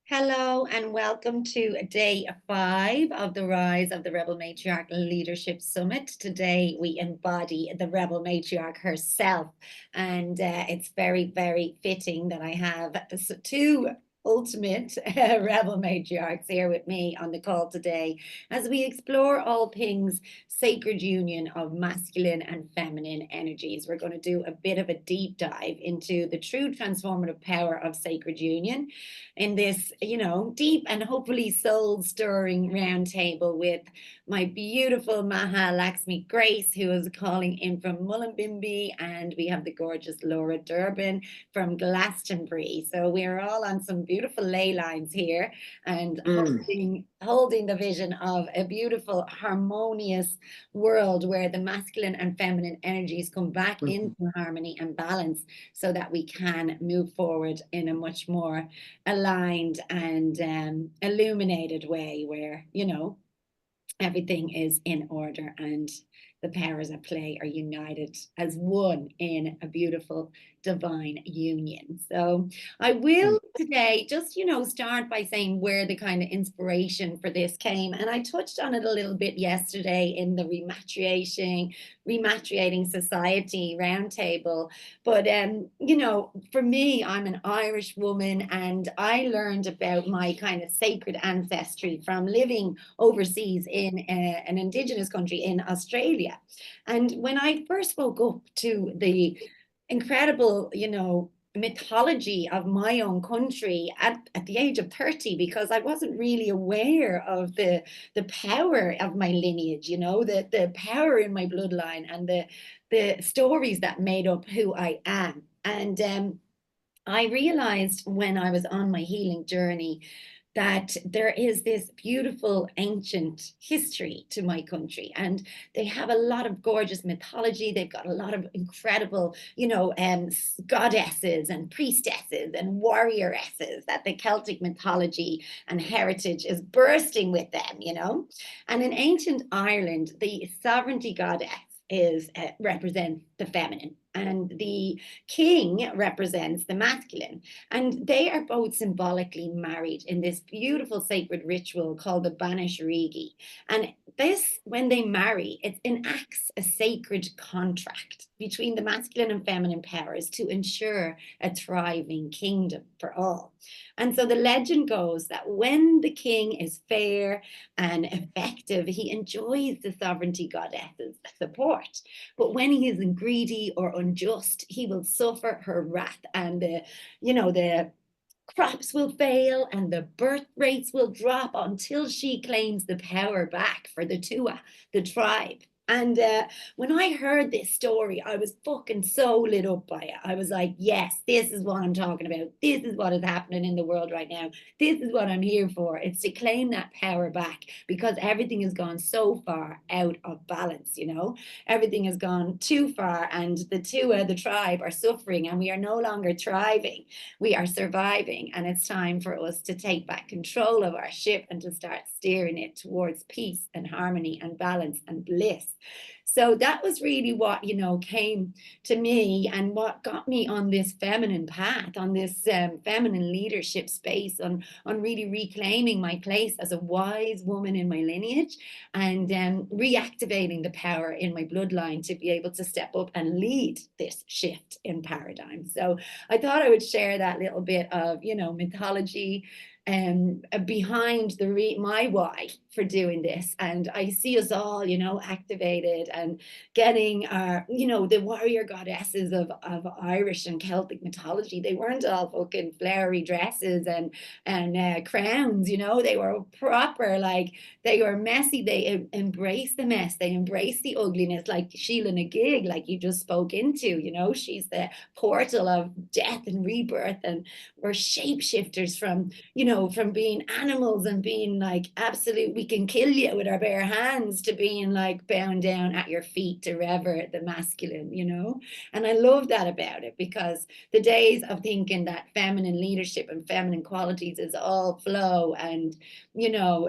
Hello and welcome to day 5 of the Rise of the Rebel Matriarch Leadership Summit. Today we embody the Rebel Matriarch herself, and it's very, very fitting that I have two ultimate Rebel Matriarchs here with me on the call today as we explore all things sacred union of masculine and feminine energies. We're going to do a bit of a deep dive into the true transformative power of sacred union in this, deep and hopefully soul stirring roundtable with my beautiful Maha Lakshmi Grace, who is calling in from Mullumbimby, and we have the gorgeous Laura Durban from Glastonbury. So we're all on some beautiful ley lines here and holding the vision of a beautiful, harmonious world where the masculine and feminine energies come back into harmony and balance so that we can move forward in a much more aligned and illuminated way where, everything is in order and the powers at play are united as one in a beautiful divine union. So I will today just, start by saying where the kind of inspiration for this came. And I touched on it a little bit yesterday in the Rematriating Society Roundtable. But, for me, I'm an Irish woman and I learned about my kind of sacred ancestry from living overseas in an indigenous country in Australia. And when I first woke up to the incredible, mythology of my own country at the age of 30, because I wasn't really aware of the power of my lineage, the power in my bloodline and the stories that made up who I am. And I realized when I was on my healing journey that there is this beautiful ancient history to my country, and they have a lot of gorgeous mythology. They've got a lot of incredible, goddesses and priestesses and warrioresses that the Celtic mythology and heritage is bursting with them. And in ancient Ireland, the sovereignty goddess represents the feminine and the king represents the masculine, and they are both symbolically married in this beautiful sacred ritual called the Banish Rigi. And this, when they marry, it enacts a sacred contract between the masculine and feminine powers to ensure a thriving kingdom for all. And so the legend goes that when the king is fair and effective, he enjoys the sovereignty goddess's support. But when he is greedy or unjust, he will suffer her wrath, and the crops will fail and the birth rates will drop until she claims the power back for the Tua, the tribe. And when I heard this story, I was fucking so lit up by it. I was like, yes, this is what I'm talking about. This is what is happening in the world right now. This is what I'm here for. It's to claim that power back, because everything has gone so far out of balance, Everything has gone too far, and the Tua, the tribe, are suffering, and we are no longer thriving. We are surviving, and it's time for us to take back control of our ship and to start steering it towards peace and harmony and balance and bliss. So that was really what, came to me and what got me on this feminine path, on this feminine leadership space, on really reclaiming my place as a wise woman in my lineage, and reactivating the power in my bloodline to be able to step up and lead this shift in paradigm. So I thought I would share that little bit of, mythology behind my why for doing this. And I see us all, activated and getting our, the warrior goddesses of Irish and Celtic mythology. They weren't all fucking flowery dresses and crowns, they were proper, like they were messy. They embrace the mess. They embrace the ugliness, like Sheila na Gig, like you just spoke into, she's the portal of death and rebirth, and we're shapeshifters from, from being animals and being like absolute, we can kill you with our bare hands, to being like bound down at your feet to revere the masculine, you know? And I love that about it, because the days of thinking that feminine leadership and feminine qualities is all flow and, you know,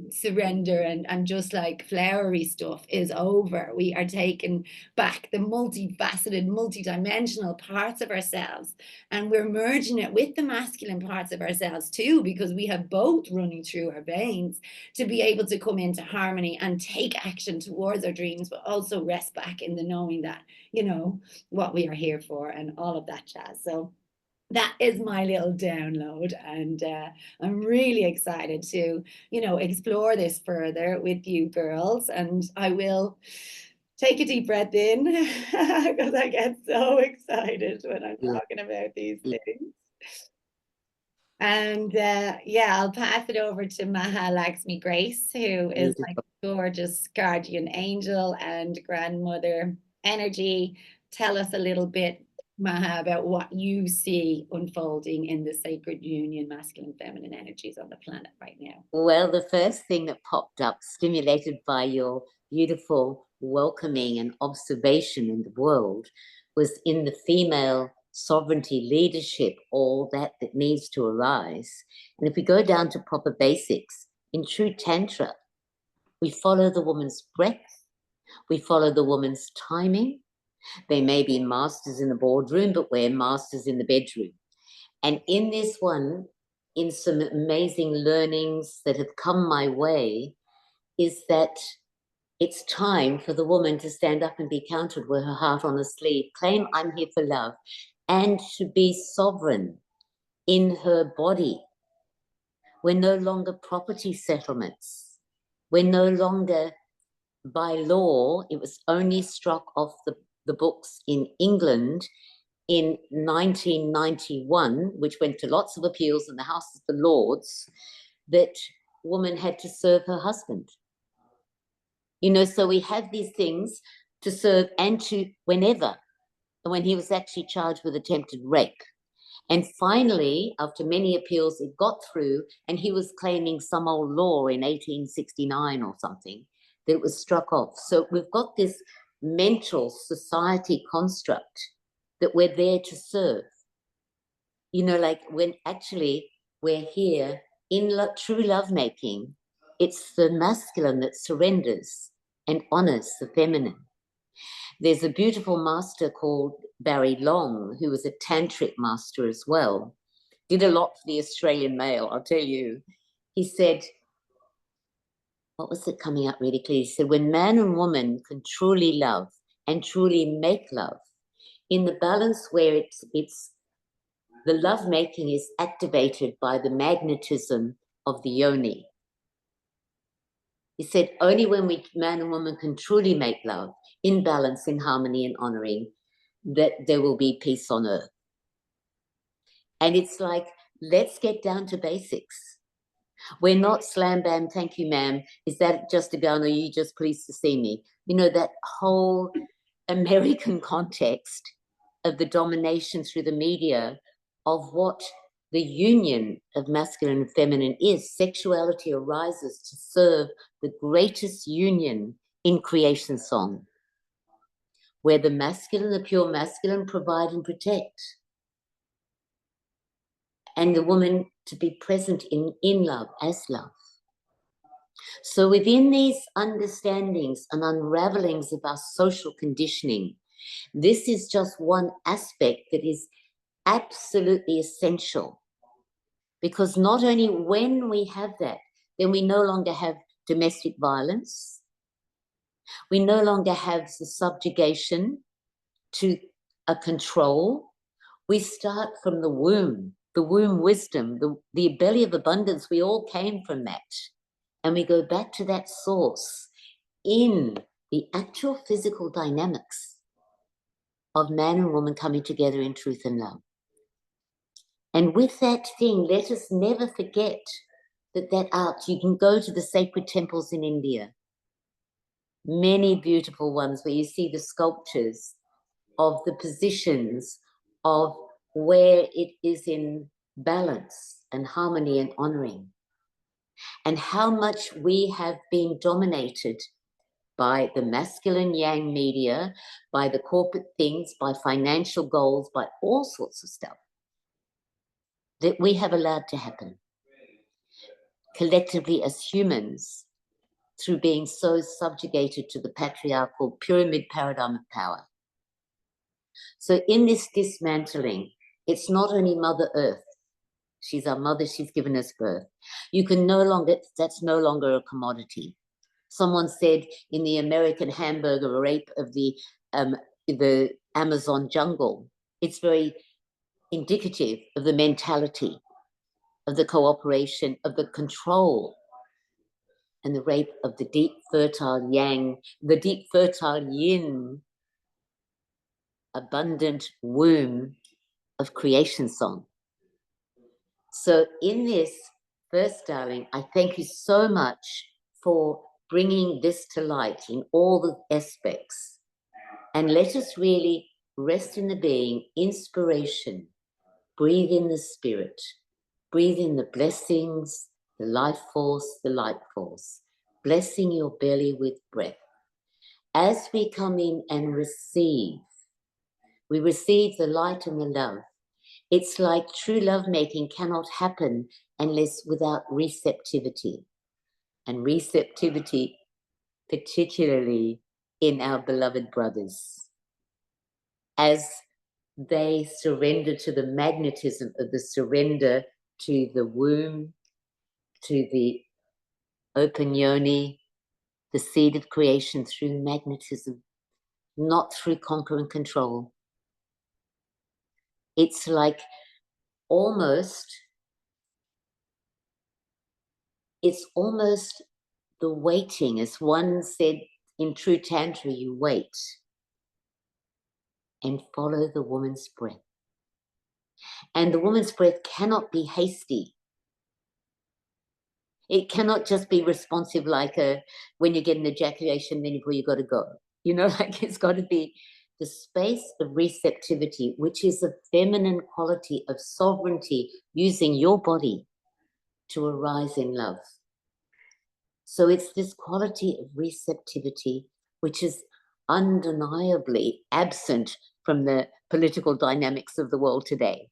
surrender and just like flowery stuff is over. We are taking back the multifaceted, multidimensional parts of ourselves, and we're merging it with the masculine parts of ourselves too, because we have both running through our veins to be able to come into harmony and take action towards our dreams, but also rest back in the knowing that, you know, what we are here for and all of that jazz. So that is my little download, and I'm really excited to, you know, explore this further with you girls. And I will take a deep breath in because I get so excited when I'm talking about these things. And yeah, I'll pass it over to Maha Lakshmi Grace, who is my gorgeous guardian angel and grandmother energy. Tell us a little bit, Maha, about what you see unfolding in the sacred union, masculine, feminine energies on the planet right now. Well, the first thing that popped up, stimulated by your beautiful welcoming and observation in the world, was in the female sovereignty leadership, all that needs to arise. And if we go down to proper basics, in true Tantra, we follow the woman's breath, we follow the woman's timing. They may be masters in the boardroom, but we're masters in the bedroom. And in this one, in some amazing learnings that have come my way, is that it's time for the woman to stand up and be counted with her heart on her sleeve, claim I'm here for love, and to be sovereign in her body. We're no longer property settlements. We're no longer, by law, it was only struck off the books in England in 1991, which went to lots of appeals in the House of the Lords, that woman had to serve her husband. You know, so we have these things to serve and to whenever, when he was actually charged with attempted rape. And finally, after many appeals, it got through, and he was claiming some old law in 1869 or something that it was struck off. So we've got this mental society construct that we're there to serve. You know, like when actually we're here in true lovemaking, it's the masculine that surrenders and honors the feminine. There's a beautiful master called Barry Long, who was a tantric master as well. Did a lot for the Australian Mail, I'll tell you. He said, what was it coming up really clearly? He said, when man and woman can truly love and truly make love, in the balance where it's the love making is activated by the magnetism of the yoni. He said, only when man and woman can truly make love in balance, in harmony and honoring, that there will be peace on earth. And it's like, let's get down to basics. We're not slam bam, thank you, ma'am. Is that just a gun, or you just pleased to see me? You know, that whole American context of the domination through the media of what the union of masculine and feminine is. Sexuality arises to serve the greatest union in creation song, where the masculine, the pure masculine, provide and protect, and the woman to be present in love, as love. So within these understandings and unravelings of our social conditioning, this is just one aspect that is absolutely essential, because not only when we have that, then we no longer have domestic violence, we no longer have the subjugation to a control. We start from the womb wisdom, the belly of abundance. We all came from that, and we go back to that source in the actual physical dynamics of man and woman coming together in truth and love. And with that thing, let us never forget that art, you can go to the sacred temples in India, many beautiful ones where you see the sculptures of the positions of where it is in balance and harmony and honoring, and how much we have been dominated by the masculine yang media, by the corporate things, by financial goals, by all sorts of stuff that we have allowed to happen collectively as humans through being so subjugated to the patriarchal pyramid paradigm of power. So in this dismantling, it's not only Mother Earth. She's our mother, she's given us birth. You can no longer, that's no longer a commodity. Someone said in the American hamburger rape of the Amazon jungle, it's very indicative of the mentality, of the cooperation, of the control, and the rape of the deep fertile yang, the deep fertile yin, abundant womb of creation song. So in this, first, darling, I thank you so much for bringing this to light in all the aspects. And let us really rest in the being, inspiration, breathe in the spirit, breathe in the blessings, the life force, the light force, blessing your belly with breath. As we come in and receive, we receive the light and the love. It's like true lovemaking cannot happen unless without receptivity. And receptivity, particularly in our beloved brothers, as they surrender to the magnetism of the surrender to the womb, to the open yoni, the seed of creation through magnetism, not through conquer and control. It's like it's almost the waiting, as one said in true Tantra, you wait and follow the woman's breath. And the woman's breath cannot be hasty. It cannot just be responsive like when you get an ejaculation, then you got to go. You know, like it's got to be the space of receptivity, which is a feminine quality of sovereignty, using your body to arise in love. So it's this quality of receptivity, which is undeniably absent from the political dynamics of the world today.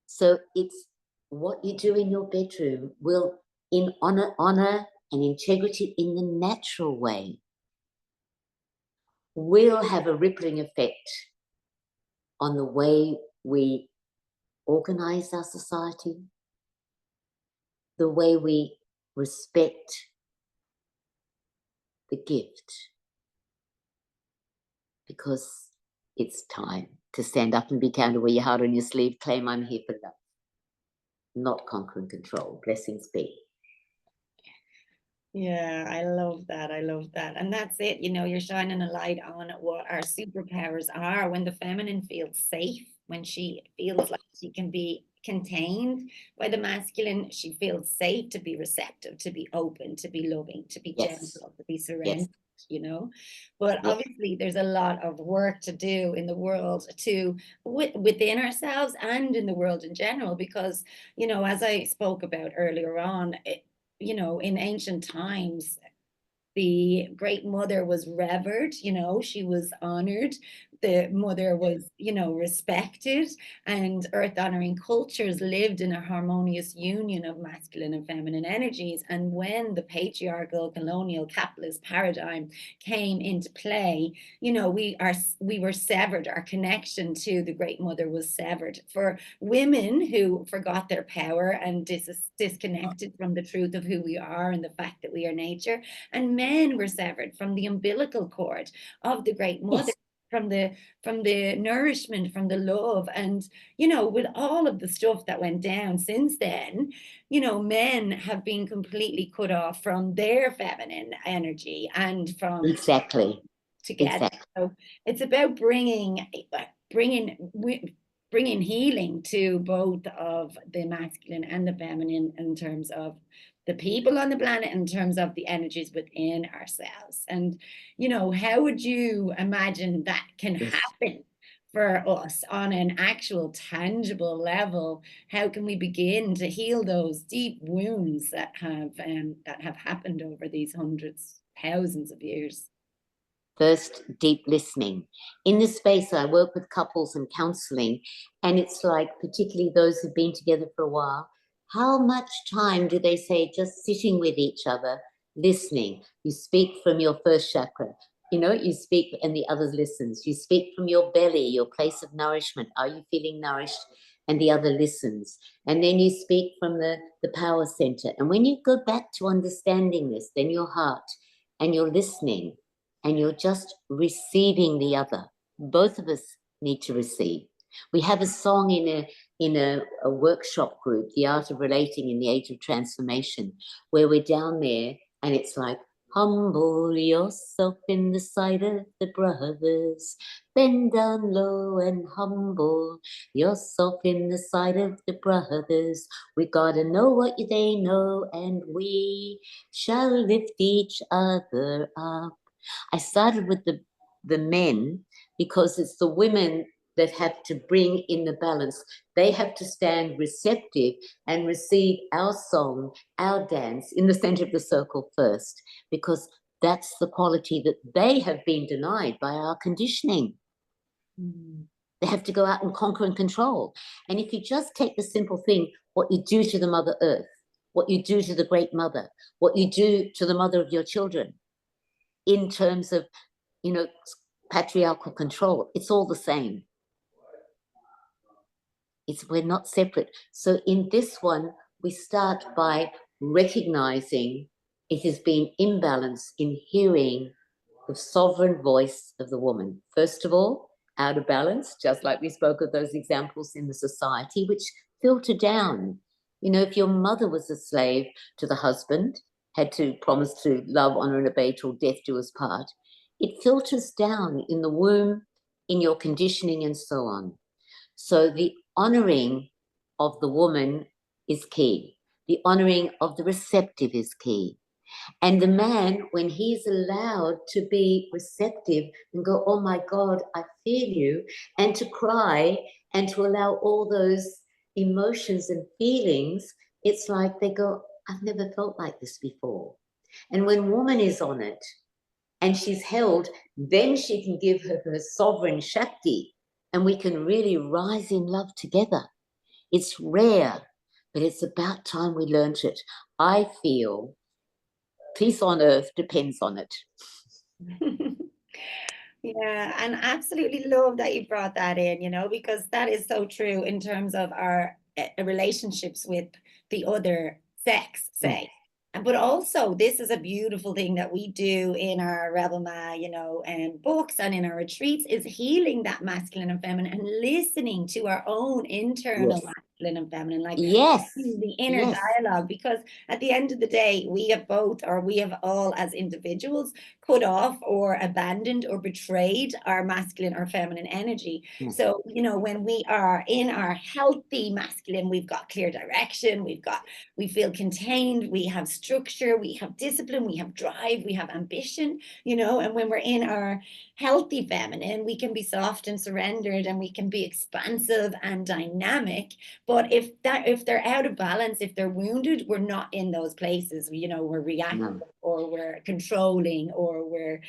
So it's what you do in your bedroom will, in honor and integrity in the natural way, will have a rippling effect on the way we organize our society, the way we respect the gift, because it's time to stand up and be counted, wear your heart on your sleeve, claim I'm here for love, not conquer and control. Blessings be. Yeah, I love that. I love that. And that's it. You know, you're shining a light on what our superpowers are when the feminine feels safe, when she feels like she can be contained by the masculine, she feels safe to be receptive, to be open, to be loving, to be gentle, to be surrendered. You know, but obviously there's a lot of work to do in the world to within ourselves and in the world in general, because, you know, as I spoke about earlier on, you know, in ancient times, the great mother was revered, you know, she was honored. The mother was, you know, respected, and earth honoring cultures lived in a harmonious union of masculine and feminine energies. And when the patriarchal colonial capitalist paradigm came into play, you know, we were severed. Our connection to the great mother was severed. For women who forgot their power and disconnected from the truth of who we are and the fact that we are nature, and men were severed from the umbilical cord of the great mother, from the nourishment, from the love. And, you know, with all of the stuff that went down since then, you know, men have been completely cut off from their feminine energy and from together. So it's about bringing healing to both of the masculine and the feminine, in terms of the people on the planet, in terms of the energies within ourselves. And, you know, how would you imagine that can happen for us on an actual tangible level? How can we begin to heal those deep wounds that have happened over these hundreds thousands of years. First, deep listening. In this space, I work with couples and counseling, and it's like, particularly those who've been together for a while, how much time do they say just sitting with each other, listening? You speak from your first chakra, you speak and the other listens. You speak from your belly, your place of nourishment. Are you feeling nourished? And the other listens. And then you speak from the power center. And when you go back to understanding this, then your heart, and you're listening, and you're just receiving the other. Both of us need to receive. We have a song in a workshop group, The Art of Relating in the Age of Transformation, where we're down there and it's like, humble yourself in the sight of the brothers, bend down low and humble yourself in the sight of the brothers. We gotta know what they know, and we shall lift each other up. I started with the men because it's the women that have to bring in the balance. They have to stand receptive and receive our song, our dance in the center of the circle first, because that's the quality that they have been denied by our conditioning. Mm. They have to go out and conquer and control. And if you just take the simple thing, what you do to the Mother Earth, what you do to the Great Mother, what you do to the mother of your children, in terms of, patriarchal control, it's all the same. We're not separate. So in this one, we start by recognizing it has been imbalance in hearing the sovereign voice of the woman. First of all, out of balance, just like we spoke of those examples in the society, which filter down. If your mother was a slave to the husband, had to promise to love, honor, and obey till death do us part, it filters down in the womb, in your conditioning, and so on. So the honoring of the woman is key. The honoring of the receptive is key. And the man, when he's allowed to be receptive and go, oh my God, I feel you, and to cry and to allow all those emotions and feelings, it's like they go, I've never felt like this before. And when woman is on it and she's held, then she can give her sovereign Shakti, and we can really rise in love together. It's rare, but it's about time we learnt it. I feel peace on earth depends on it. Yeah, and absolutely love that you brought that in, because that is so true in terms of our relationships with the other sex, say. But also, this is a beautiful thing that we do in our Rebel Ma, and books and in our retreats, is healing that masculine and feminine and listening to our own internal masculine and feminine, like the inner dialogue. Because at the end of the day, we have both, or we have all as individuals, cut off or abandoned or betrayed our masculine or feminine energy. So, when we are in our healthy masculine, we've got clear direction, we feel contained, we have structure, we have discipline, we have drive, we have ambition, and when we're in our healthy feminine, we can be soft and surrendered, and we can be expansive and dynamic. But if they're out of balance, if they're wounded, we're not in those places. We're reactive, or we're controlling, or we're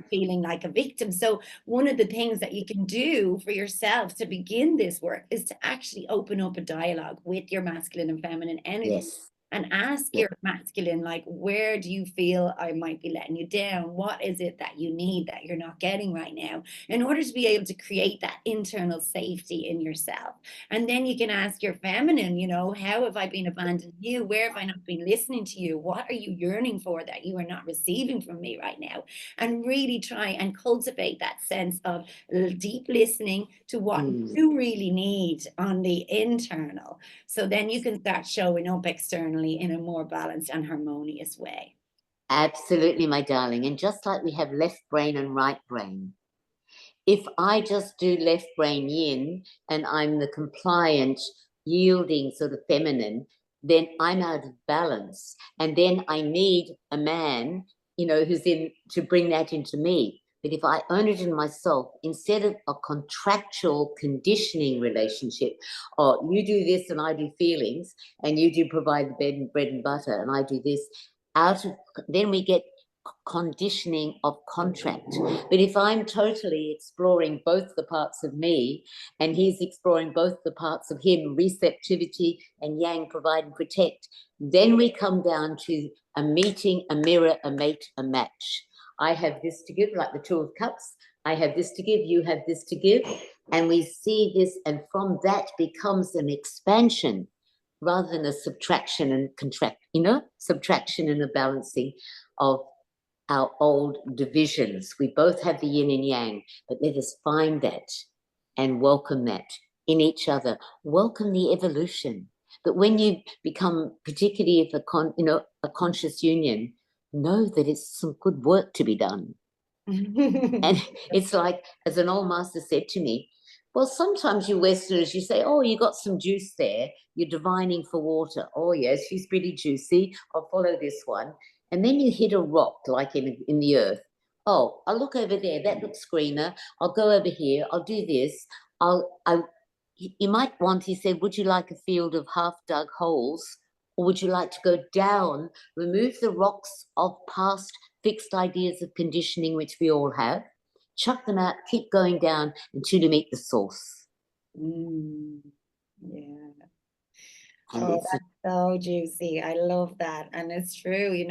feeling like a victim. So one of the things that you can do for yourself to begin this work is to actually open up a dialogue with your masculine and feminine energy. And ask your masculine, like, where do you feel I might be letting you down? What is it that you need that you're not getting right now, in order to be able to create that internal safety in yourself? And then you can ask your feminine, how have I been abandoning you? Where have I not been listening to you? What are you yearning for that you are not receiving from me right now? And really try and cultivate that sense of deep listening to what you really need on the internal. So then you can start showing up externally in a more balanced and harmonious way. Absolutely, my darling. And just like we have left brain and right brain, if I just do left brain yin and I'm the compliant, yielding sort of feminine, then I'm out of balance. And then I need a man, who's in to bring that into me. But if I own it in myself, instead of a contractual conditioning relationship, or you do this and I do feelings, and you do provide the bread and butter and I do this, then we get conditioning of contract. But if I'm totally exploring both the parts of me and he's exploring both the parts of him, receptivity and yang, provide and protect, then we come down to a meeting, a mirror, a mate, a match. I have this to give, like the Two of Cups. I have this to give, you have this to give. And we see this, and from that becomes an expansion rather than a subtraction and contract, subtraction and a balancing of our old divisions. We both have the yin and yang, but let us find that and welcome that in each other. Welcome the evolution. But when you become, particularly if a conscious union, know that it's some good work to be done. And it's like, as an old master said to me, well, sometimes you Westerners, you say, oh, you got some juice there. You're divining for water. Oh, yes, she's pretty juicy. I'll follow this one. And then you hit a rock, like in the earth. Oh, I'll look over there. That looks greener. I'll go over here. I'll do this. You might want, he said, would you like a field of half-dug holes? Or would you like to go down, remove the rocks of past fixed ideas of conditioning, which we all have, chuck them out, keep going down until you meet the source. Yeah. And oh, that's so juicy. I love that. And it's true,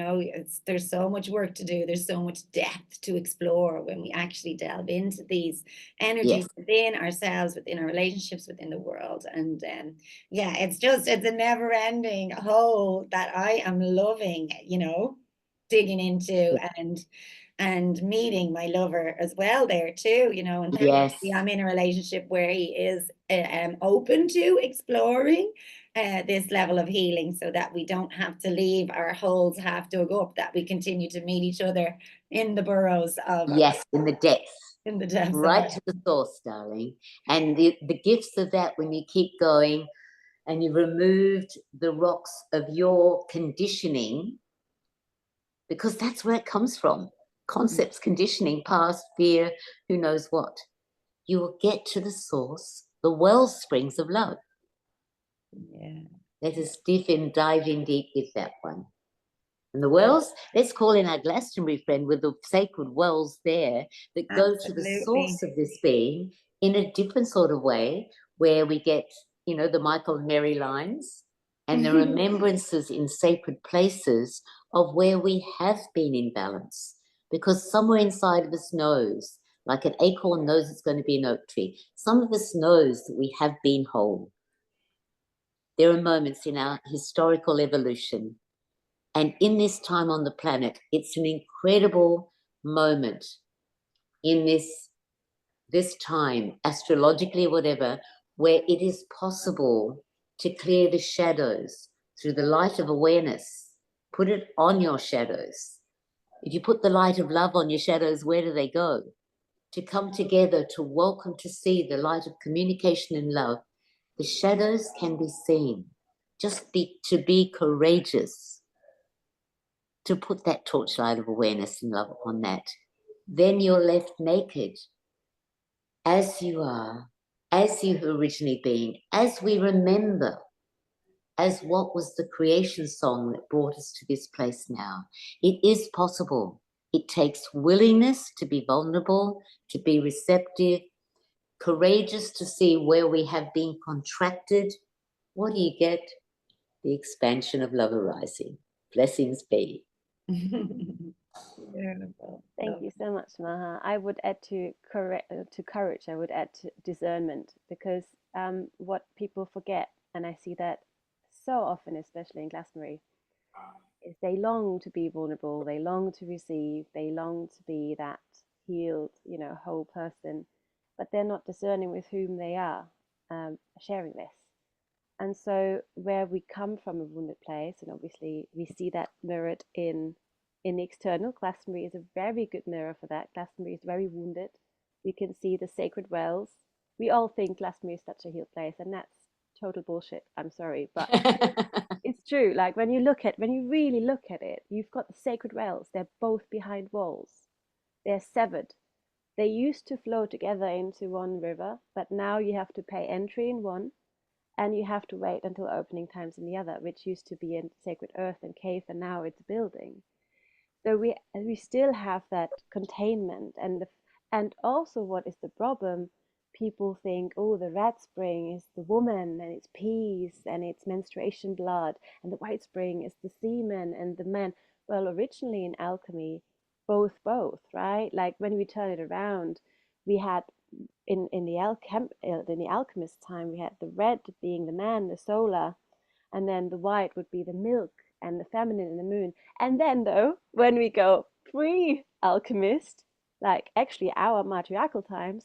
there's so much work to do. There's so much depth to explore when we actually delve into these energies within ourselves, within our relationships, within the world. And it's a never ending hole that I am loving, digging into and meeting my lover as well there too, and thankfully I'm in a relationship where he is open to exploring this level of healing, so that we don't have to leave our holes half dug up, that we continue to meet each other in the burrows of in the depths. In the depths. Right to the source, darling. And the gifts of that, when you keep going and you've removed the rocks of your conditioning, because that's where it comes from. Concepts, conditioning, past, fear, who knows what. You will get to the source, the well springs of love. Yeah. Let us dive in deep with that one. And the wells, let's call in our Glastonbury friend with the sacred wells there that go to the source of this being in a different sort of way, where we get, the Michael and Mary lines and the remembrances in sacred places of where we have been in balance. Because somewhere inside of us knows, like an acorn knows it's going to be an oak tree. Some of us knows that we have been whole. There are moments in our historical evolution, and in this time on the planet, it's an incredible moment in this time, astrologically, whatever, where it is possible to clear the shadows through the light of awareness. Put it on your shadows. If you put the light of love on your shadows, where do they go? To come together, to welcome, to see the light of communication and love. The shadows can be seen. Just to be courageous, to put that torchlight of awareness and love on that. Then you're left naked, as you are, as you have originally been, as we remember, as what was the creation song that brought us to this place now. It is possible. It takes willingness to be vulnerable, to be receptive, courageous to see where we have been contracted. What do you get? The expansion of love arising. Blessings be. Beautiful. Thank you so much, Maha. I would add to courage, I would add to discernment, because what people forget, and I see that so often, especially in Glastonbury, is they long to be vulnerable, they long to receive, they long to be that healed, whole person, but they're not discerning with whom they are sharing this. And so where we come from a wounded place, and obviously we see that mirrored in the external. Glastonbury is a very good mirror for that. Glastonbury is very wounded. You can see the sacred wells. We all think Glastonbury is such a healed place, and that's total bullshit. I'm sorry, but it's true. Like when you really look at it, you've got the sacred wells. They're both behind walls. They're severed. They used to flow together into one river, but now you have to pay entry in one, and you have to wait until opening times in the other, which used to be in sacred earth and cave, and now it's building. So we still have that containment, and also what is the problem? People think, oh, the red spring is the woman and it's peace and it's menstruation blood, and the white spring is the semen and the man. Well, originally in alchemy, both, right? Like when we turn it around, we had in the alchemist time, we had the red being the man, the solar, and then the white would be the milk and the feminine and the moon. And then though, when we go pre-alchemist, like actually our matriarchal times,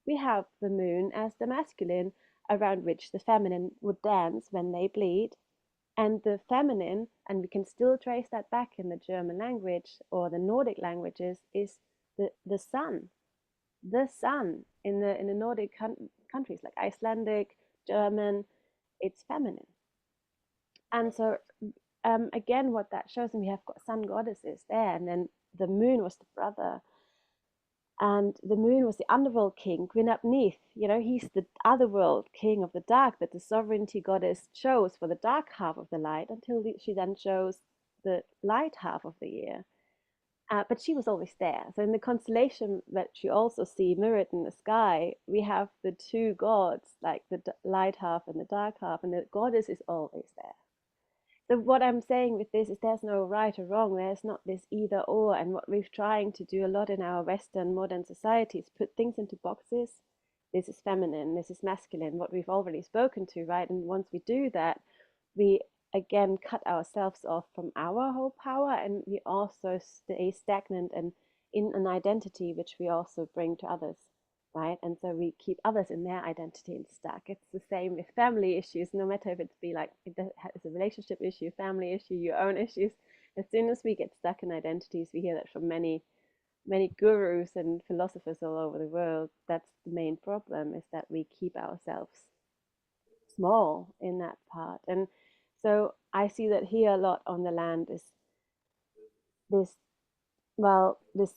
we have the moon as the masculine, around which the feminine would dance when they bleed. And the feminine, and we can still trace that back in the German language or the Nordic languages, is the sun. The sun in the Nordic countries like Icelandic, German, it's feminine. And so again, what that shows, and we have got sun goddesses there, and then the moon was the brother, and the moon was the underworld king, Gwyn ap Neith. You know, he's the otherworld king of the dark that the sovereignty goddess chose for the dark half of the light until she then chose the light half of the year. But she was always there. So in the constellation that you also see mirrored in the sky, we have the two gods, like the light half and the dark half, and the goddess is always there. So what I'm saying with this is there's no right or wrong. There's not this either or. And what we're trying to do a lot in our Western modern society is put things into boxes. This is feminine, this is masculine, what we've already spoken to, right? And once we do that, we again cut ourselves off from our whole power, and we also stay stagnant and in an identity which we also bring to others, right? And so we keep others in their identity and stuck. It's the same with family issues, no matter if it's a relationship issue, family issue, your own issues. As soon as we get stuck in identities, we hear that from many gurus and philosophers all over the world. That's the main problem, is that we keep ourselves small in that part. And so I see that here a lot on the land is this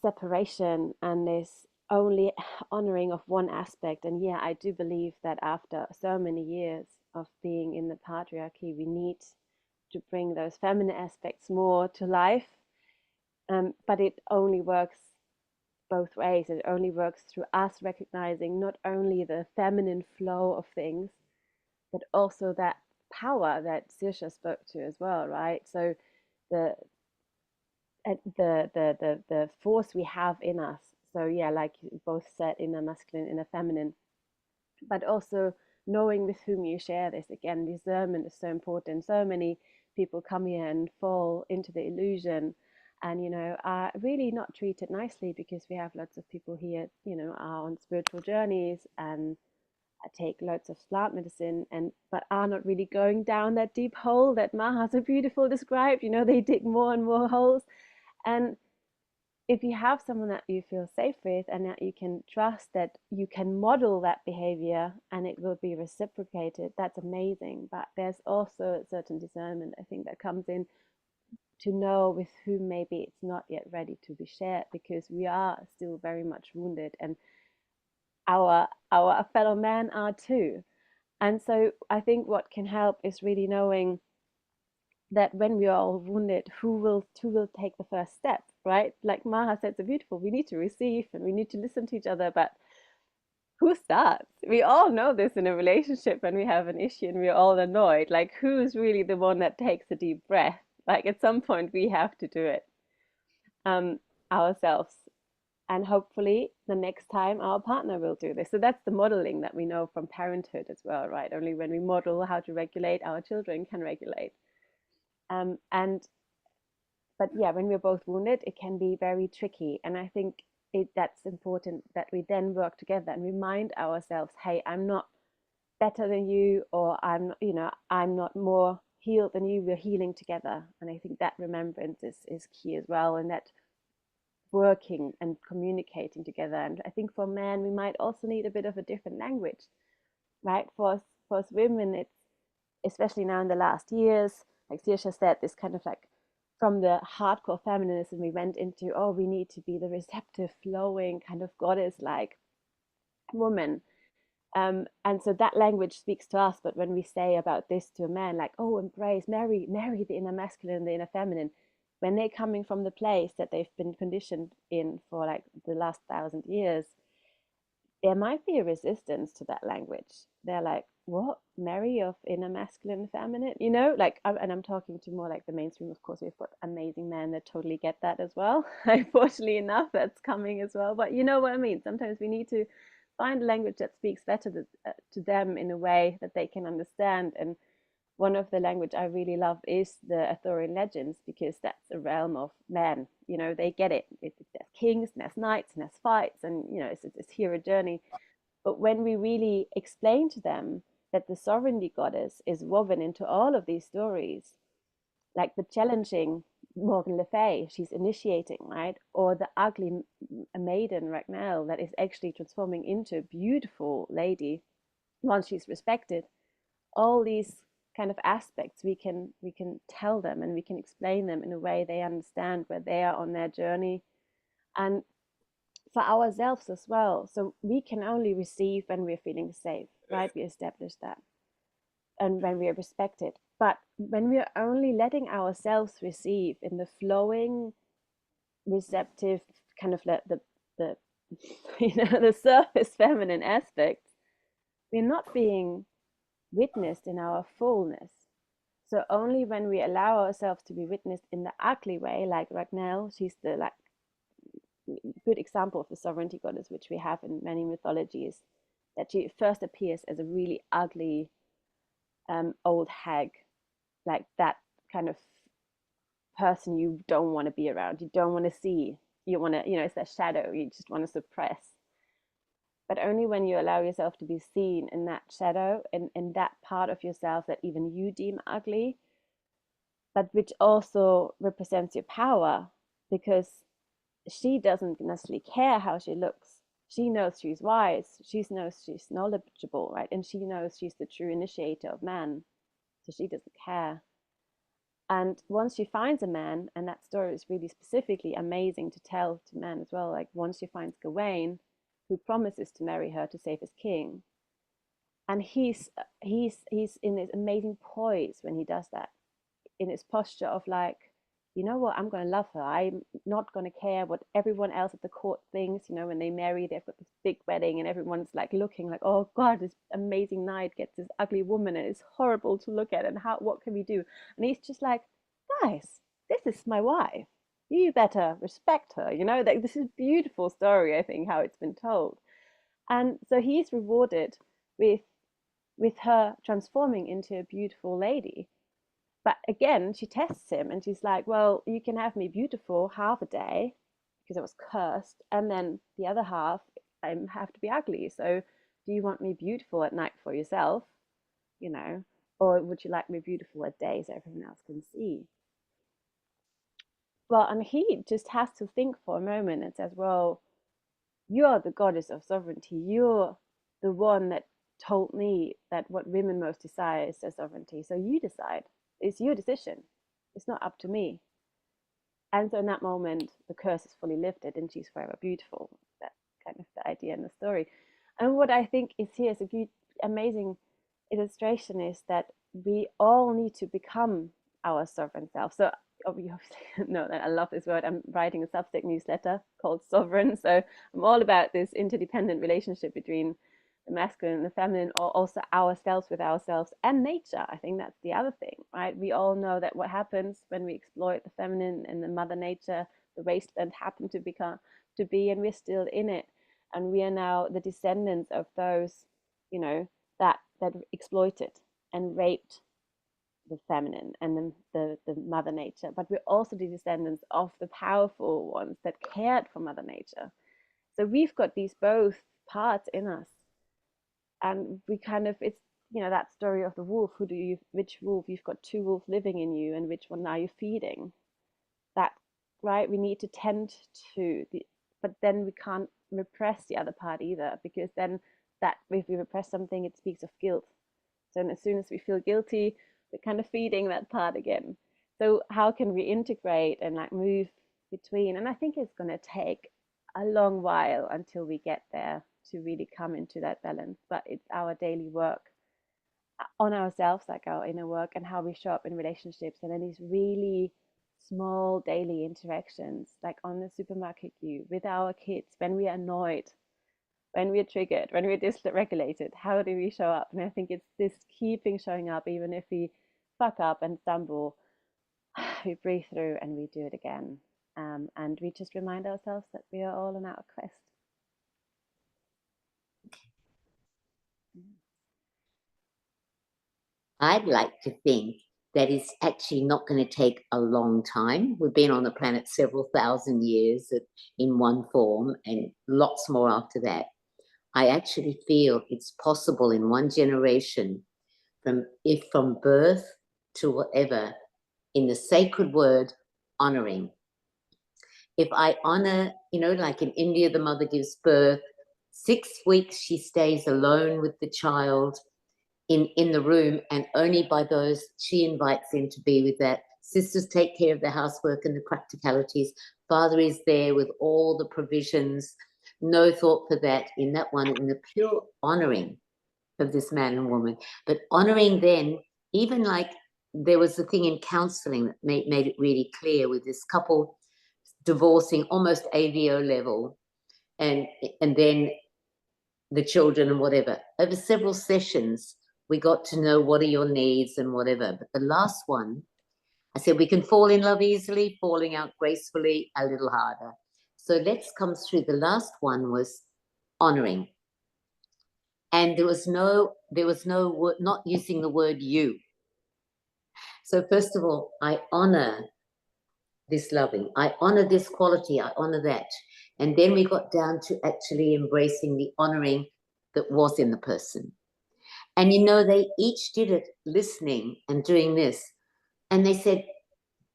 separation and this only honoring of one aspect. And yeah, I do believe that after so many years of being in the patriarchy, we need to bring those feminine aspects more to life. But it only works both ways. It only works through us recognizing not only the feminine flow of things, but also that power that Saoirse spoke to as well, right? So the force we have in us. So yeah, like you both said, inner masculine, inner feminine, but also knowing with whom you share this. Again, discernment is so important. So many people come here and fall into the illusion and, you know, are really not treated nicely, because we have lots of people here, you know, are on spiritual journeys and take loads of plant medicine, but are not really going down that deep hole that Maha so beautiful described. You know, they dig more and more holes. And if you have someone that you feel safe with and that you can trust, that you can model that behavior and it will be reciprocated, that's amazing. But there's also a certain discernment, I think, that comes in to know with whom maybe it's not yet ready to be shared, because we are still very much wounded, and our fellow men are too. And so I think what can help is really knowing that when we are all wounded, who will take the first step, right? Like Maha said so beautiful, we need to receive and we need to listen to each other, but who starts? We all know this in a relationship when we have an issue and we're all annoyed. Like, who's really the one that takes a deep breath? Like, at some point we have to do it ourselves. And hopefully the next time our partner will do this. So that's the modeling that we know from parenthood as well, right? Only when we model how to regulate, our children can regulate. But yeah, when we're both wounded, it can be very tricky. And I think that's important that we then work together and remind ourselves, hey, I'm not better than you, or I'm not more healed than you. We're healing together. And I think that remembrance is key as well. And that working and communicating together. And I think for men, we might also need a bit of a different language, right? For us women, it's especially now in the last years, like Saoirse said, this kind of like from the hardcore feminism, we went into, oh, we need to be the receptive, flowing kind of goddess-like woman. And so that language speaks to us. But when we say about this to a man, like, oh, embrace, marry the inner masculine and the inner feminine, when they're coming from the place that they've been conditioned in for like the last 1,000 years, there might be a resistance to that language. They're like, what? Marry of inner masculine and feminine? You know, like, and I'm talking to more like the mainstream. Of course, we've got amazing men that totally get that as well. Unfortunately enough, that's coming as well. But you know what I mean? Sometimes we need to find a language that speaks better to them in a way that they can understand. And one of the language I really love is the Arthurian legends, because that's a realm of men. You know, they get it. There's kings, and there's knights, and there's fights, and you know, it's hero journey. But when we really explain to them that the sovereignty goddess is woven into all of these stories, like the challenging Morgan Le Fay, she's initiating, right? Or the ugly maiden Ragnell that is actually transforming into a beautiful lady once she's respected. All these kind of aspects we can tell them, and we can explain them in a way they understand, where they are on their journey, and for ourselves as well. So we can only receive when we're feeling safe, right? We establish that, and when we are respected. But when we're only letting ourselves receive in the flowing, receptive kind of the you know, the surface feminine aspects, we're not being witnessed in our fullness. So only when we allow ourselves to be witnessed in the ugly way, like Ragnell, she's the like good example of the sovereignty goddess, which we have in many mythologies, that she first appears as a really ugly old hag, like that kind of person you don't want to be around, you don't want to see, you want to, you know, it's that shadow you just want to suppress. But only when you allow yourself to be seen in that shadow, and in that part of yourself that even you deem ugly, but which also represents your power, because she doesn't necessarily care how she looks. She knows she's wise, she knows she's knowledgeable, right? And she knows she's the true initiator of man, so she doesn't care. And once she finds a man, and that story is really specifically amazing to tell to men as well, like once she finds Gawain, who promises to marry her to save his king, and he's in this amazing poise when he does that, in his posture of like, you know what, I'm going to love her. I'm not going to care what everyone else at the court thinks. You know, when they marry, they've got this big wedding and everyone's like looking like, oh God, this amazing knight gets this ugly woman and it's horrible to look at, and what can we do? And he's just like, guys, this is my wife. You better respect her. You know, like, this is a beautiful story, I think, how it's been told. And so he's rewarded with her transforming into a beautiful lady. But again, she tests him and she's like, well, you can have me beautiful half a day because I was cursed, and then the other half, I have to be ugly. So do you want me beautiful at night for yourself, you know, or would you like me beautiful at day so everyone else can see? Well, and he just has to think for a moment and says, well, you're the goddess of sovereignty. You're the one that told me that what women most desire is their sovereignty. So you decide. It's your decision. It's not up to me. And so in that moment, the curse is fully lifted and she's forever beautiful. That's kind of the idea in the story. And what I think is here is a good, amazing illustration is that we all need to become our sovereign self. So obviously know that I love this word. I'm writing a Substack newsletter called Sovereign. So I'm all about this interdependent relationship between the masculine and the feminine, or also ourselves with ourselves and nature. I think that's the other thing, right? We all know that what happens when we exploit the feminine and the mother nature, the wasteland happened to be, and we're still in it. And we are now the descendants of those, you know, that exploited and raped the feminine and the mother nature. But we're also the descendants of the powerful ones that cared for mother nature. So we've got these both parts in us. And we kind of, it's, you know, that story of the wolf. Which wolf? You've got two wolves living in you, and which one are you feeding? That, right? We need to tend to but then we can't repress the other part either, because then that, if we repress something, it speaks of guilt. So as soon as we feel guilty, we're kind of feeding that part again. So how can we integrate and like move between? And I think it's going to take a long while until we get there to really come into that balance. But it's our daily work on ourselves, like our inner work, and how we show up in relationships, and then these really small daily interactions, like on the supermarket queue, with our kids, when we are annoyed, when we're triggered, when we're dysregulated, how do we show up? And I think it's this keeping showing up, even if we fuck up and stumble, we breathe through and we do it again. And we just remind ourselves that we are all on our quest. I'd like to think that it's actually not going to take a long time. We've been on the planet several thousand years in one form, and lots more after that. I actually feel it's possible in one generation, from birth to whatever, in the sacred word, honoring. If I honor, like in India, the mother gives birth, 6 weeks she stays alone with the child in the room, and only by those she invites in to be with that. Sisters take care of the housework and the practicalities. Father is there with all the provisions. No thought for that in that one, in the pure honoring of this man and woman. But honoring then, even like there was a thing in counseling that made it really clear with this couple divorcing almost AVO level, and then the children and whatever. Over several sessions, we got to know what are your needs and whatever. But the last one, I said, we can fall in love easily, falling out gracefully, a little harder. So let's come through. The last one was honoring. And there was no word, not using the word you. So first of all, I honor this loving. I honor this quality. I honor that. And then we got down to actually embracing the honoring that was in the person. And they each did it listening and doing this. And they said,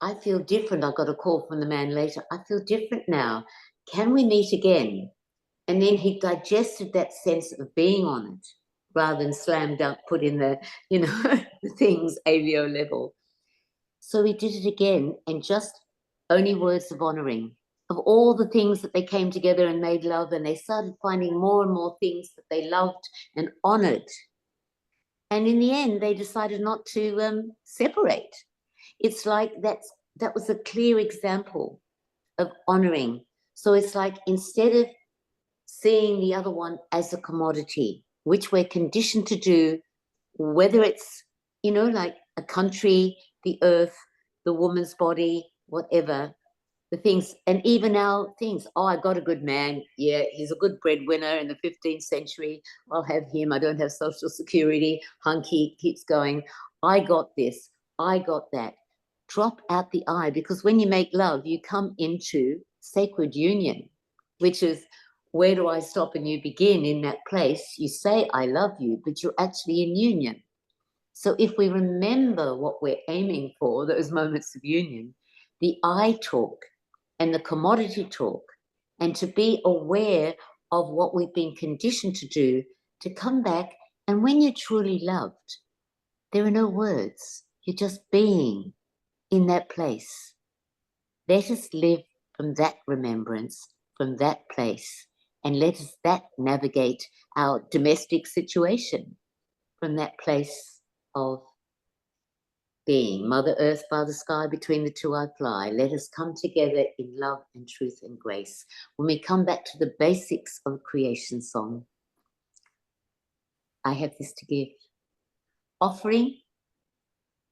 I feel different. I got a call from the man later. I feel different now. Can we meet again? And then he digested that sense of being on it rather than slammed up, put in the, the things AVO level. So we did it again, and just only words of honoring of all the things that they came together and made love, and they started finding more and more things that they loved and honored. And in the end, they decided not to separate. It's like that was a clear example of honoring. So it's like, instead of seeing the other one as a commodity, which we're conditioned to do, whether it's, like a country, the earth, the woman's body, whatever, the things, and even our things. Oh, I got a good man. Yeah, he's a good breadwinner in the 15th century. I'll have him. I don't have social security. Hunky keeps going. I got this. I got that. Drop out the I, because when you make love, you come into sacred union, which is, where do I stop and you begin? In that place, you say, I love you, but you're actually in union. So if we remember what we're aiming for, those moments of union, the I talk and the commodity talk, and to be aware of what we've been conditioned to do, to come back. And when you're truly loved, there are no words. You're just being in that place. Let us live from that remembrance, from that place, and let us that navigate our domestic situation from that place of being. Mother Earth, Father Sky, between the two I fly. Let us come together in love and truth and grace. When we come back to the basics of creation song, I have this to give. Offering,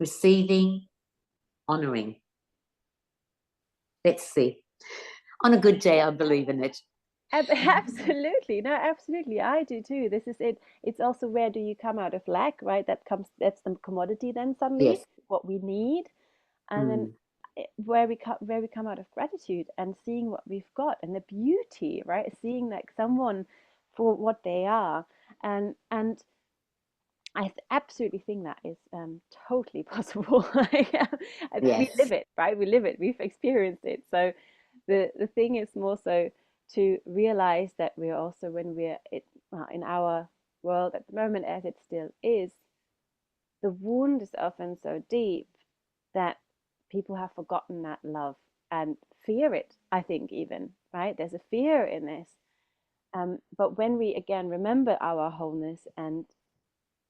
receiving, honoring. Let's see. On a good day, I believe in it. Absolutely. No, absolutely. I do too. This is it. It's also, where do you come out of lack, right? That's the commodity then suddenly, Yes. what we need. And then where we come out of gratitude and seeing what we've got and the beauty, right? Seeing like someone for what they are. And I absolutely think that is totally possible. Yes. We live it, right? We live it. We've experienced it. So the thing is more so to realize that we're also, when we're in our world at the moment, as it still is, the wound is often so deep that people have forgotten that love and fear it, I think, even, right? There's a fear in this. But when we again remember our wholeness and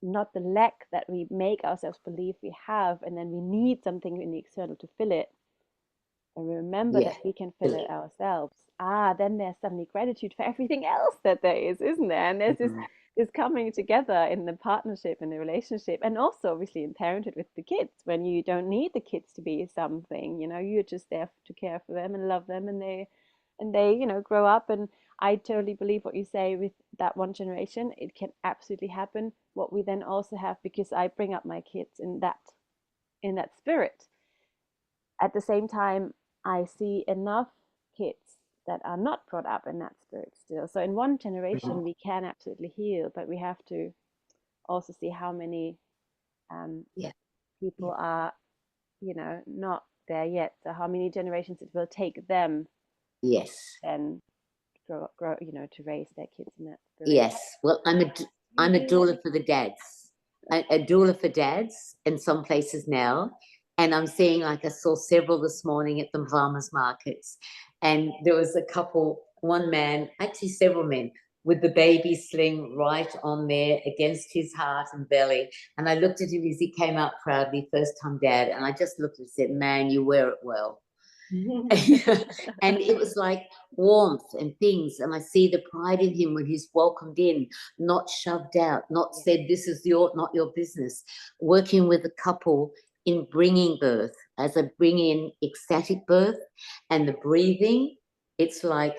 not the lack that we make ourselves believe we have, and then we need something in the external to fill it, and remember Yeah. that we can fill it ourselves, then there's suddenly gratitude for everything else that there is, isn't there? And there's this coming together in the partnership and the relationship, and also obviously in parenthood with the kids, when you don't need the kids to be something, you're just there to care for them and love them, and they grow up. And I totally believe what you say with that one generation. It can absolutely happen. What we then also have, because I bring up my kids in that spirit. At the same time, I see enough kids that are not brought up in that spirit still. So in one generation, we can absolutely heal, but we have to also see how many Yeah. people are, not there yet. So how many generations it will take them Yes. then grow, to raise their kids in that spirit. Yes. Well, I'm a doula for the dads. A doula for dads in some places now. And I'm seeing, like, I saw several this morning at the farmers markets. And there was a couple, one man, actually several men, with the baby sling right on there against his heart and belly. And I looked at him as he came out proudly, first time dad. And I just looked and said, man, you wear it well. And it was like warmth and things, and I see the pride in him when he's welcomed in, not shoved out, not said this is not your business. Working with a couple in bringing birth, as I bring in ecstatic birth and the breathing, it's like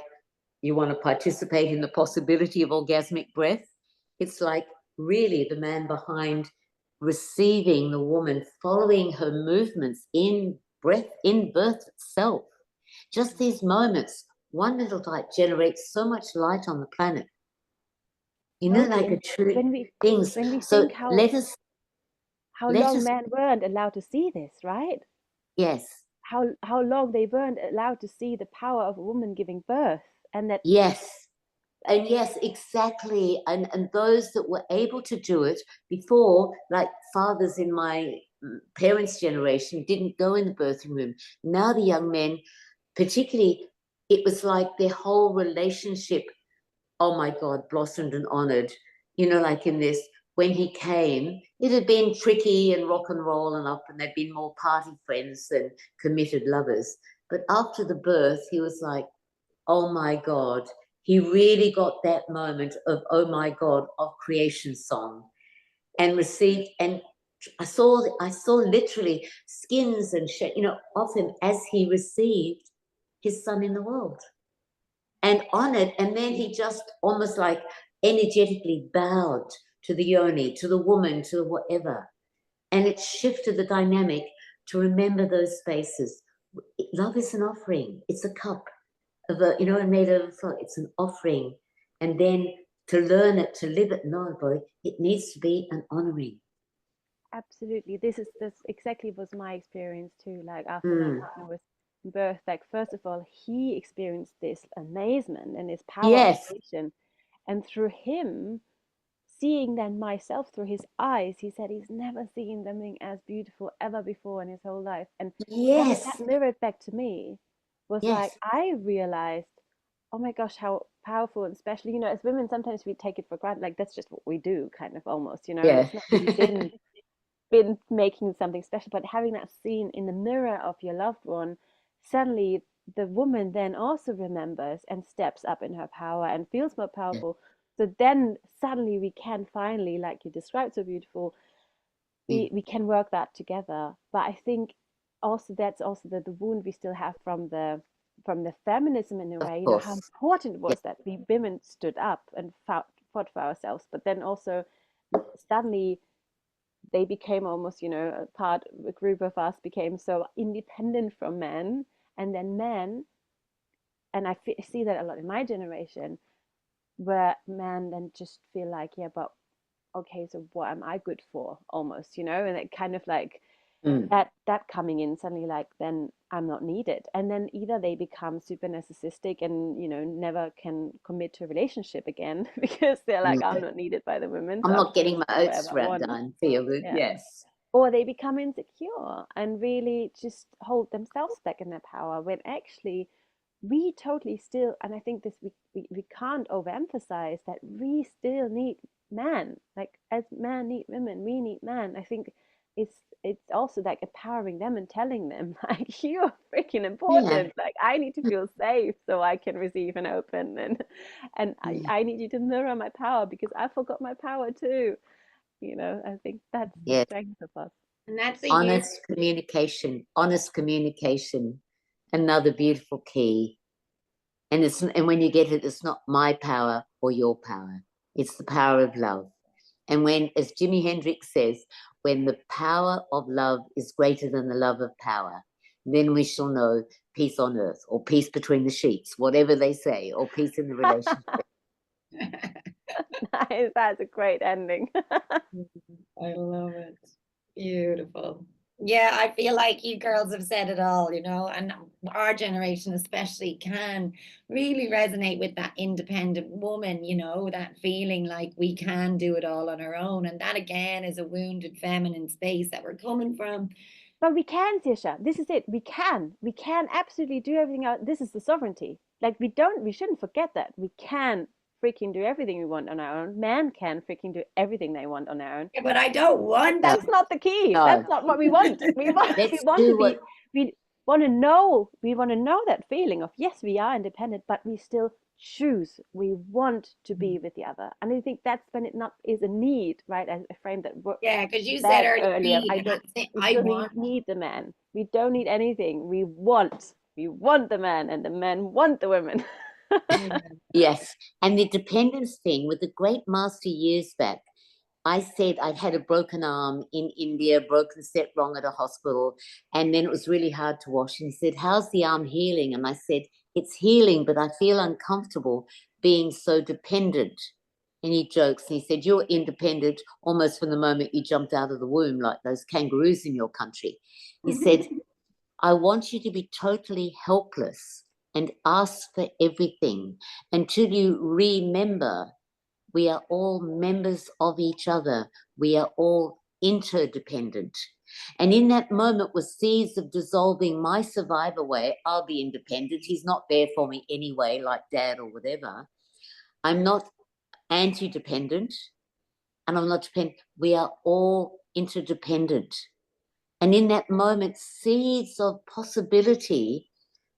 you want to participate in the possibility of orgasmic breath. It's like really the man behind receiving the woman, following her movements in breath, in birth itself. Just these moments, one little light generates so much light on the planet. Like a true things. When we So think how long men weren't allowed to see this, right? Yes. How long they weren't allowed to see the power of a woman giving birth, and that. Yes. And yes, exactly. And those that were able to do it before, like fathers in my parents' generation, didn't go in the birthing room. Now the young men, particularly, it was like their whole relationship, oh my God, blossomed and honored. Like in this, when he came, it had been tricky and rock and roll and up, and they'd been more party friends than committed lovers. But after the birth, he was like, oh my God, he really got that moment of, oh my God, of creation song, and received. And I saw literally skins and of him as he received his son in the world and honored. And then he just almost like energetically bowed to the yoni, to the woman, to whatever. And it shifted the dynamic to remember those spaces. Love is an offering. It's a cup of made of it's an offering. And then to learn it, to live it, it needs to be an honoring. Absolutely. This exactly was my experience too. Like after my partner was birth, like first of all, he experienced this amazement and this power of creation. And through him seeing then myself through his eyes, he said he's never seen something as beautiful ever before in his whole life. And having that mirrored back to me was like, I realized, oh my gosh, how powerful. And especially, as women, sometimes we take it for granted, like that's just what we do, kind of almost, and it's not really been making something special, but having that seen in the mirror of your loved one, suddenly the woman then also remembers and steps up in her power and feels more powerful. So then suddenly we can finally, like you described so beautiful, we can work that together. But I think also that's also the wound we still have from the feminism in a way, how important it was that we women stood up and fought for ourselves, but then also suddenly they became almost, a group of us became so independent from men, and then men, and I see that a lot in my generation, where men then just feel like, yeah, but okay, so what am I good for, almost, and it kind of like that coming in suddenly, like then I'm not needed, and then either they become super narcissistic and never can commit to a relationship again because they're like, I'm not needed by the women, I'm not getting my oats done. Feel good. Yes. Or they become insecure and really just hold themselves back in their power, when actually we totally still, and I think this we can't overemphasize that we still need men, like as men need women, we need men. I think it's also like empowering them and telling them like you're freaking Yeah. important. Like I need to feel safe so I can receive and open, and I need you to mirror my power because I forgot my power too. You know, I think that's the Yes. strength of us. And that's a Honest communication, another beautiful key. And when you get it, it's not my power or your power. It's the power of love. And when, as Jimi Hendrix says, when the power of love is greater than the love of power, then we shall know peace on earth, or peace between the sheets, whatever they say, or peace in the relationship. That's a great ending. I love it. Beautiful. Yeah, I feel like you girls have said it all, you know, and our generation especially can really resonate with that independent woman, you know, that feeling like we can do it all on our own. And that again is a wounded feminine space that we're coming from. But we can, Saoirse. This is it. We can. We can absolutely do everything out. This is the sovereignty. Like we shouldn't forget that. We can freaking do everything we want on our own. Men can freaking do everything they want on their own. Yeah, but I don't want That's to. not the key. No. That's not what we want. We want Let's we want do to be we want to know that feeling of yes, we are independent, but we still choose. We want to be with the other. And I think that's when it not is a need, right? I framed that Yeah, because you said earlier. need, I and don't that's it. we I still want. need the man. We don't need anything. We want the man, and the men want the women. Yes. And the dependence thing with the great master years back, I said I'd had a broken arm in India, broken set wrong at a hospital, and then it was really hard to wash. And he said, how's the arm healing? And I said, it's healing, but I feel uncomfortable being so dependent. And he jokes, and he said, you're independent almost from the moment you jumped out of the womb, like those kangaroos in your country. He said, I want you to be totally helpless and ask for everything until you remember we are all members of each other. We are all interdependent. And in that moment with seeds of dissolving my survivor way, I'll be independent. He's not there for me anyway, like dad or whatever. I'm not anti-dependent and I'm not dependent. We are all interdependent. And in that moment, seeds of possibility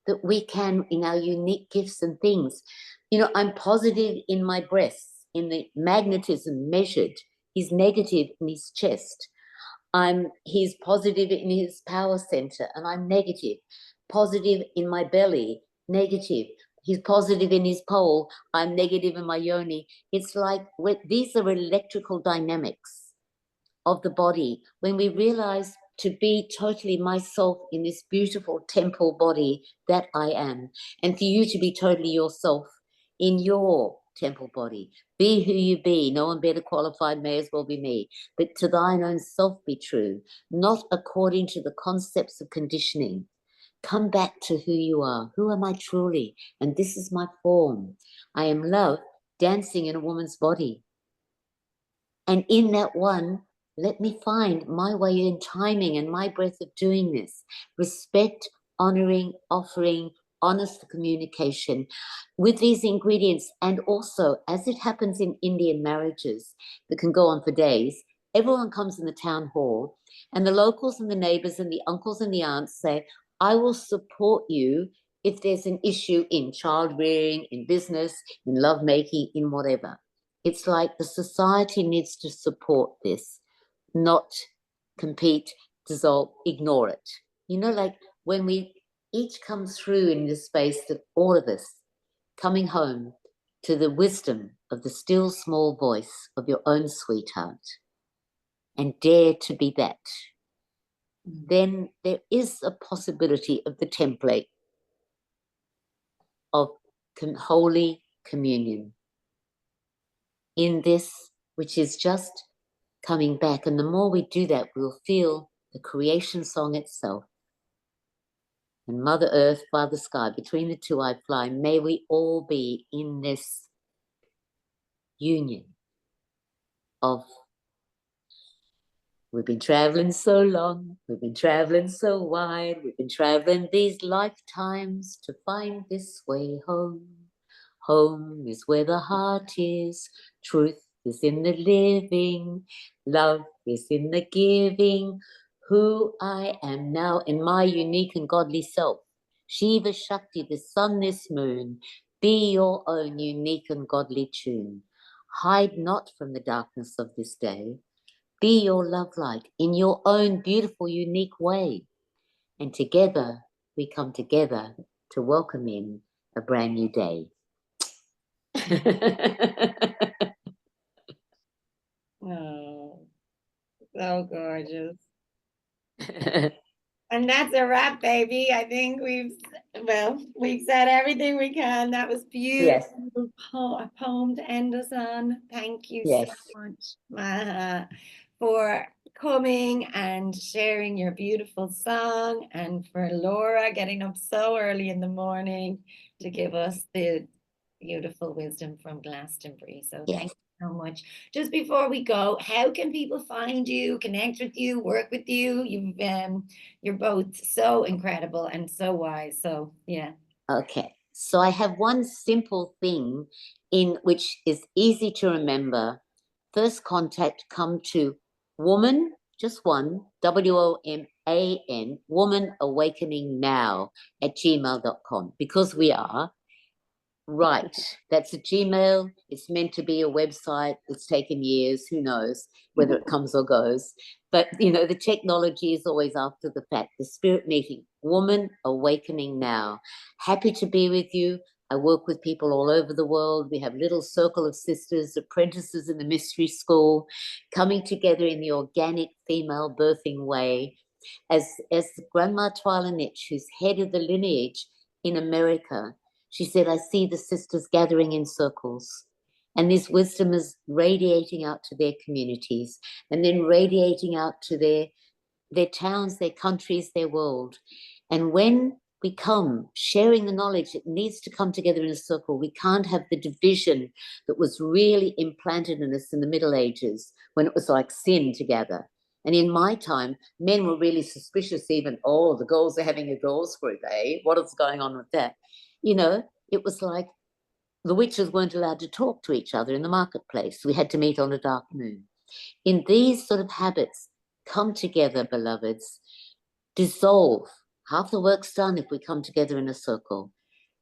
that we can, in our unique gifts and things, you know, I'm positive in my breasts, in the magnetism measured. He's negative in his chest. He's positive in his power center, and I'm negative. Positive in my belly, negative. He's positive in his pole. I'm negative in my yoni. It's like these are electrical dynamics of the body. When we realize to be totally myself in this beautiful temple body that I am, and for you to be totally yourself in your temple body. Be who you be. No one better qualified, may as well be me. But to thine own self be true, not according to the concepts of conditioning. Come back to who you are. Who am I truly? And this is my form. I am love dancing in a woman's body. And in that one, let me find my way in timing and my breath of doing this. Respect, honoring, offering, honest communication with these ingredients. And also, as it happens in Indian marriages that can go on for days, everyone comes in the town hall and the locals and the neighbors and the uncles and the aunts say, I will support you if there's an issue in child rearing, in business, in lovemaking, in whatever. It's like the society needs to support this, not compete, dissolve, ignore it. You know, like when we each come through in this space, that all of us coming home to the wisdom of the still small voice of your own sweetheart and dare to be that, then there is a possibility of the template of holy communion in this, which is just coming back. And the more we do that, we'll feel the creation song itself. And Mother Earth, Father Sky, between the two I fly. May we all be in this union of we've been traveling so long, we've been traveling so wide, we've been traveling these lifetimes to find this way home. Home is where the heart is, truth is in the living, love is in the giving, who I am now in my unique and godly self. Shiva Shakti, the sun, this moon, be your own unique and godly tune. Hide not from the darkness of this day. Be your love light in your own beautiful, unique way. And together, we come together to welcome in a brand new day. Oh, so gorgeous. And that's a wrap, baby. I think we've said everything we can. That was beautiful. Yes. A poem to end us on. Thank you Yes. so much, Maha, for coming and sharing your beautiful song, and for Laura getting up so early in the morning to give us the beautiful wisdom from Glastonbury. So Yes. thank you so much. Just before we go, how can people find you, connect with you, work with you? You're both so incredible and so wise. So yeah. Okay. So I have one simple thing in which is easy to remember. First contact, come to woman, just one, WOMAN, woman awakening now at gmail.com, because we are. Right, that's a Gmail. It's meant to be a website. It's taken years. Who knows whether it comes or goes. But, you know, the technology is always after the fact. The spirit meeting, woman awakening now. Happy to be with you. I work with people all over the world. We have a little circle of sisters, apprentices in the mystery school, coming together in the organic female birthing way. As Grandma Twilinich, who's head of the lineage in America, she said, I see the sisters gathering in circles, and this wisdom is radiating out to their communities, and then radiating out to their towns, their countries, their world. And when we come sharing the knowledge, it needs to come together in a circle. We can't have the division that was really implanted in us in the Middle Ages, when it was like sin to gather. And in my time, men were really suspicious even, oh, the girls are having a girls' group, eh? What is going on with that? You know, it was like the witches weren't allowed to talk to each other in the marketplace. We had to meet on a dark moon. In these sort of habits, come together, beloveds, dissolve. Half the work's done if we come together in a circle.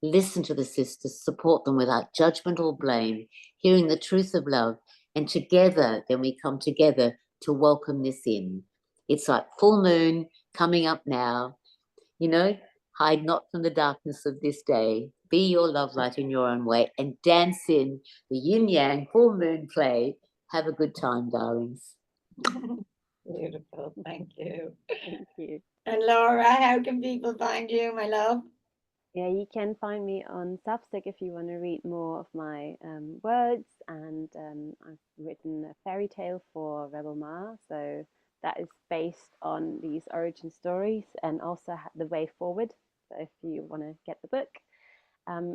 Listen to the sisters, support them without judgment or blame, hearing the truth of love, and together, then we come together to welcome this in. It's like full moon coming up now, you know, hide not from the darkness of this day. Be your love light in your own way, and dance in the yin yang full moon play. Have a good time, darlings. Beautiful. Thank you. Thank you. And Laura, how can people find you, my love? Yeah, you can find me on Substack if you want to read more of my words, and I've written a fairy tale for Rebel Ma, so that is based on these origin stories and also the way forward. So if you want to get the book,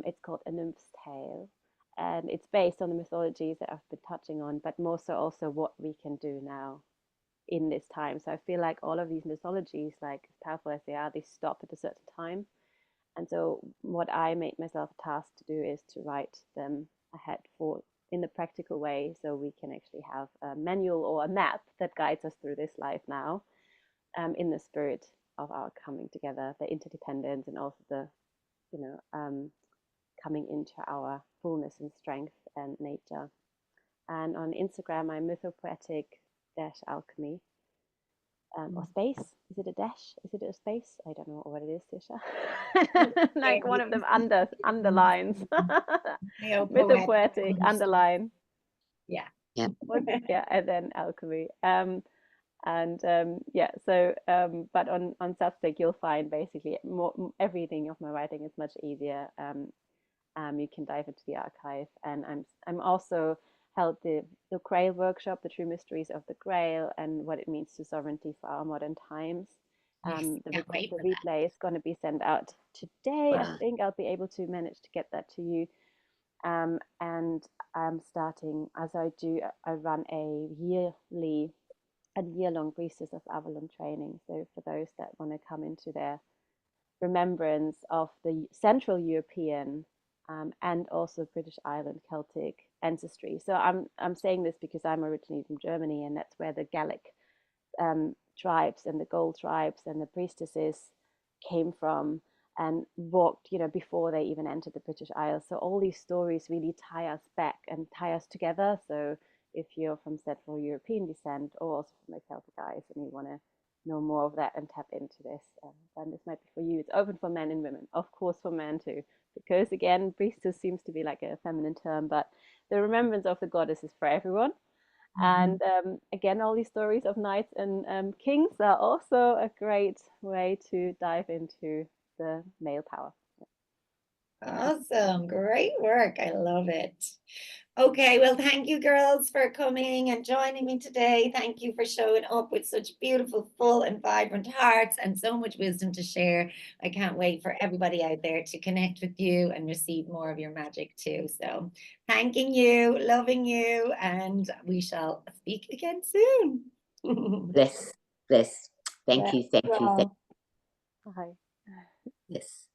it's called A Nymph's Tale, and it's based on the mythologies that I've been touching on, but more so also what we can do now in this time. So I feel like all of these mythologies, like as powerful as they are, they stop at a certain time. And so what I made myself a task to do is to write them ahead for in the practical way, so we can actually have a manual or a map that guides us through this life now, in the spirit of our coming together, the interdependence, and also the, coming into our fullness and strength and nature. And on Instagram, I'm mythopoetic-alchemy. Or space. Is it a dash? Is it a space? I don't know what it is, Tisha. Like one of them underlines. Mythopoetic underline. Yeah. Yeah. Yeah, and then alchemy. But on Substack you'll find basically everything of my writing is much easier. You can dive into the archive, and I'm also held the Grail workshop, the true mysteries of the Grail and what it means to sovereignty for our modern times. The replay is going to be sent out today. Wow. I think I'll be able to manage to get that to you. And I'm starting, as I run a year-long Priestess of Avalon training. So for those that want to come into their remembrance of the Central European and also British Island Celtic ancestry. So I'm saying this because I'm originally from Germany, and that's where the Gallic tribes and the gold tribes and the priestesses came from and walked, before they even entered the British Isles. So all these stories really tie us back and tie us together. So if you're from Central European descent or also from the Celtic guys and you want to know more of that and tap into this, then this might be for you. It's open for men and women, of course, for men too, because again, priestess seems to be like a feminine term, but the remembrance of the goddess is for everyone. And again, all these stories of knights and kings are also a great way to dive into the male power. Awesome. Great work. I love it. Okay, well, thank you, girls, for coming and joining me today. Thank you for showing up with such beautiful, full, and vibrant hearts and so much wisdom to share. I can't wait for everybody out there to connect with you and receive more of your magic too. So thanking you, loving you, and we shall speak again soon. Bless. Thank you. Bye. Yes.